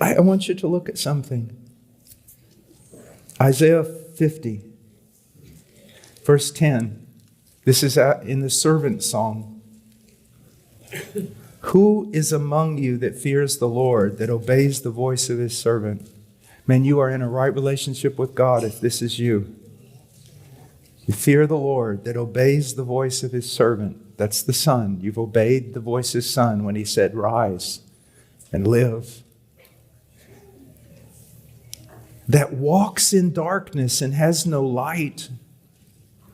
I want you to look at something. Isaiah 50, verse 10. This is in the servant song. Who is among you that fears the Lord, that obeys the voice of his servant? Man, you are in a right relationship with God if this is you. You fear the Lord, that obeys the voice of his servant. That's the Son. You've obeyed the voice of his Son when he said, rise and live. That walks in darkness and has no light.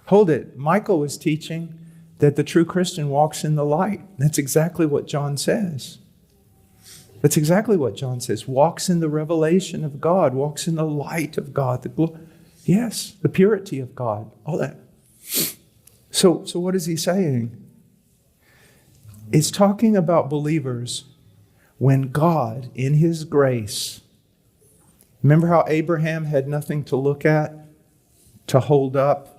Hold it. Michael was teaching that the true Christian walks in the light. That's exactly what John says. That's exactly what John says. Walks in the revelation of God. Walks in the light of God. The purity of God. All that. So what is he saying? It's talking about believers when God, in his grace, remember how Abraham had nothing to look at, to hold up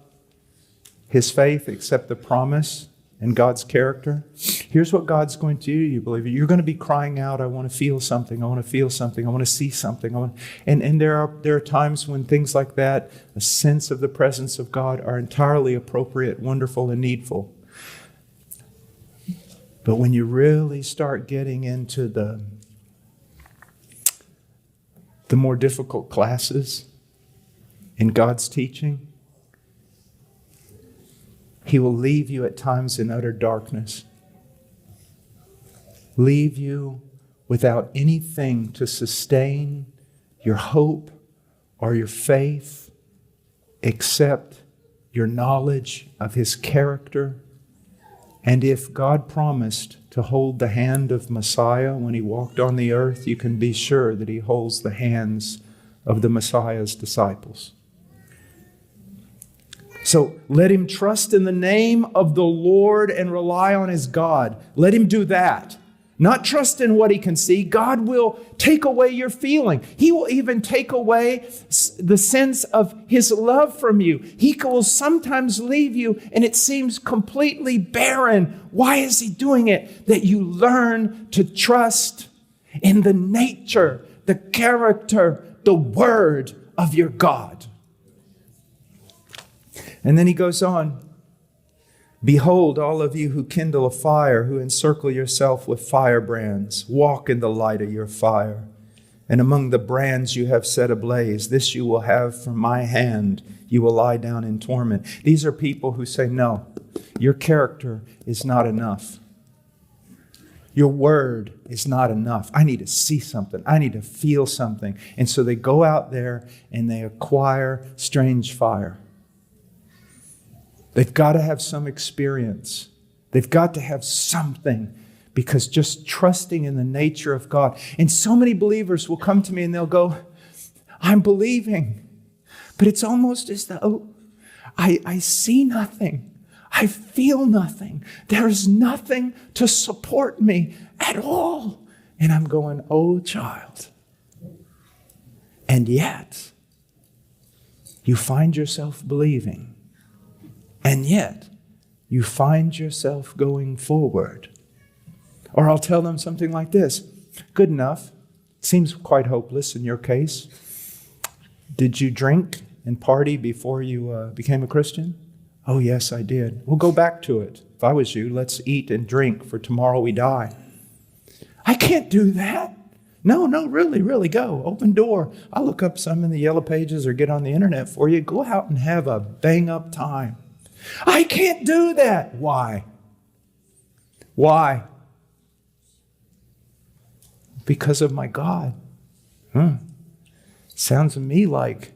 his faith except the promise and God's character? Here's what God's going to do, you believer. You're going to be crying out, I want to feel something, I want to feel something, I want to see something. And there are times when things like that, a sense of the presence of God, are entirely appropriate, wonderful, and needful. But when you really start getting into the more difficult classes in God's teaching, he will leave you at times in utter darkness. Leave you without anything to sustain your hope or your faith except your knowledge of his character. And if God promised to hold the hand of Messiah when he walked on the earth, you can be sure that he holds the hands of the Messiah's disciples. So let him trust in the name of the Lord and rely on his God. Let him do that. Not trust in what he can see. God will take away your feeling. He will even take away the sense of his love from you. He will sometimes leave you and it seems completely barren. Why is he doing it? That you learn to trust in the nature, the character, the word of your God. And then he goes on. Behold, all of you who kindle a fire, who encircle yourself with firebrands, walk in the light of your fire. And among the brands you have set ablaze, this you will have from my hand. You will lie down in torment. These are people who say, no, your character is not enough. Your word is not enough. I need to see something. I need to feel something. And so they go out there and they acquire strange fire. They've got to have some experience. They've got to have something, because just trusting in the nature of God. And so many believers will come to me and they'll go, I'm believing, but it's almost as though I see nothing. I feel nothing. There's nothing to support me at all. And I'm going, oh child. And yet, you find yourself believing. And yet, you find yourself going forward. Or I'll tell them something like this. Good enough. Seems quite hopeless in your case. Did you drink and party before you became a Christian? Oh, yes, I did. We'll go back to it. If I was you, let's eat and drink, for tomorrow we die. I can't do that. No, really go. Open door. I'll look up some in the yellow pages or get on the internet for you. Go out and have a bang-up time. I can't do that. Why? Why? Because of my God. Sounds to me like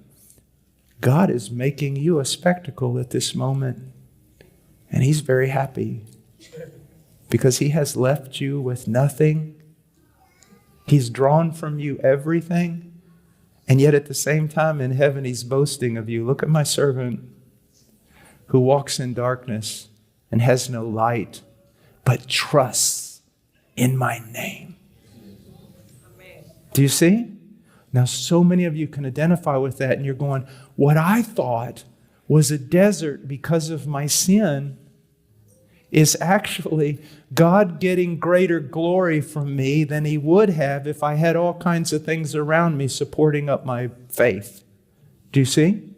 God is making you a spectacle at this moment. And he's very happy because he has left you with nothing. He's drawn from you everything. And yet at the same time in heaven, he's boasting of you. Look at my servant who walks in darkness and has no light, but trusts in my name. Amen. Do you see? Now, so many of you can identify with that, and you're going, what I thought was a desert because of my sin is actually God getting greater glory from me than He would have if I had all kinds of things around me supporting up my faith. Do you see?